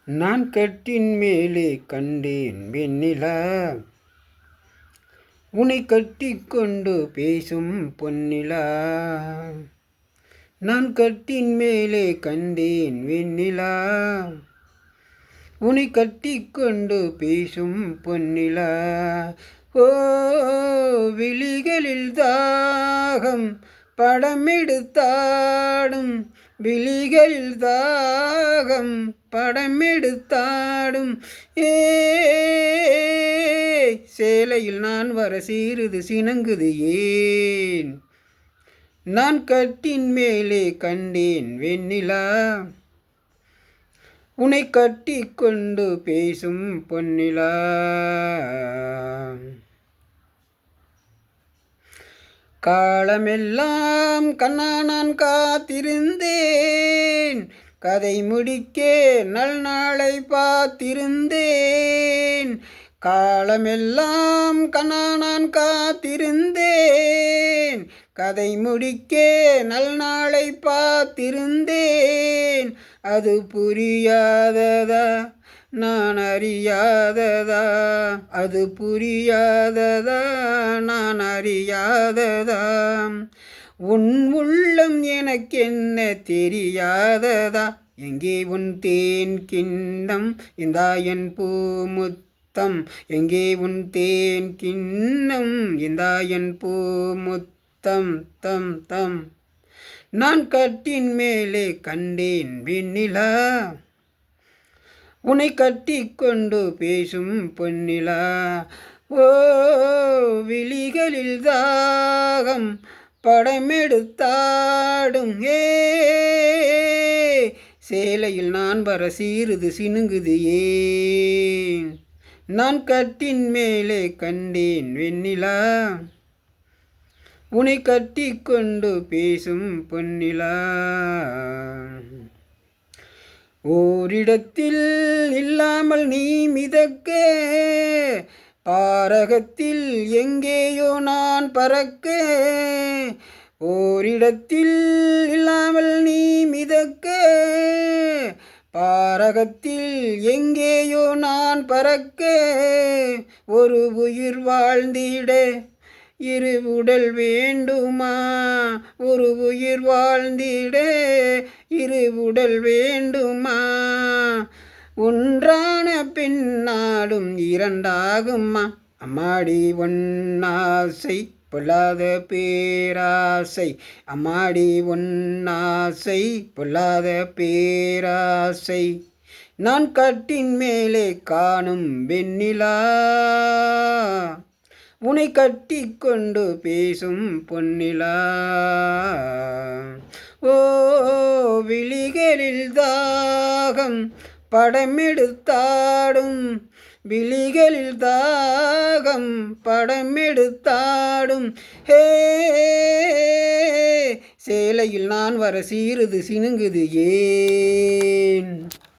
நான் கட்டின் மேலே கண்டேன் வெண்ணிலா, உன்னை கட்டிக்கொண்டு பேசும் பொன்னிலா. நான் கட்டின் மேலே கண்டேன் வெண்ணிலா, உன்னை கட்டிக்கொண்டு பேசும் பொன்னிலா. ஓ விழிகளில் தாகம் படமெடுத்தாடும், விழிகளில் தாகம் படமெடுத்தாடும். சேலையில் நான் வர சீருது சினங்குது ஏன்? நான் கட்டின் மேலே கண்டேன் வெண்ணிலா, உன்னை கட்டி கொண்டு பேசும் பொன்னிலா. காலமெல்லாம் கண்ணா நான் காத்திருந்தேன், கதை முடிக்க நல்நாளை பார்த்திருந்தேன். காலமெல்லாம் கண்ணா நான் காத்திருந்தேன், கதை முடிக்க நல்நாளை பார்த்திருந்தேன். அது புரியாததா நான் அறியாததா? அது புரியாததா நான் அறியாததா? உன் உள்ளம் எனக்கென்ன தெரியாததா? எங்கே உன் தேன் கிண்ணம் இந்தா என் பூமுத்தம்? எங்கே உன் தேன் கிண்ணம் இந்தா என் பூமுத்தம்? தம் தம் நான் கட்டின் மேலே கண்டேன் வெண்ணிலா, உன்னை கட்டி கொண்டு பேசும் பொன்னிலா. ஓ விழிகளில் தாகம் படமெடுத்தாடும். சேலையில் நான் வர சீருது சினுங்குது ஏன்? நான் கட்டின் மேலே கண்டேன் வெண்ணிலா, உன்னை கட்டி கொண்டு பேசும் பொன்னிலா. ஓரிடத்தில் இல்லாமல் நீ மிதக்க, பாரகத்தில் எங்கேயோ நான் பறக்க. ஓரிடத்தில் இல்லாமல் நீ மிதக்க, பாரகத்தில் எங்கேயோ நான் பறக்க. ஒரு உயிர் வாழ்ந்திட இரு உடல் வேண்டுமா? ஒரு உயிர் வாழ்ந்திட இரு உடல் வேண்டுமா? ஒன்றான பின்னாலும் இரண்டாகுமா? அம்மாடி ஒன்னாசை பொல்லாத பேராசை, அம்மாடி ஒன்னாசை பொல்லாத பேராசை. நான் கட்டின் மேலே காணும் வெண்ணிலா, உன்னை கட்டி கொண்டு பேசும் பொன்னிலா. ஓ விழிகளில் தாகம் படமெடுத்தாடும், விழிகளில் தாகம் படமெடுத்தாடும். சேலையில் நான் வர சீருது சினுங்குது ஏன்?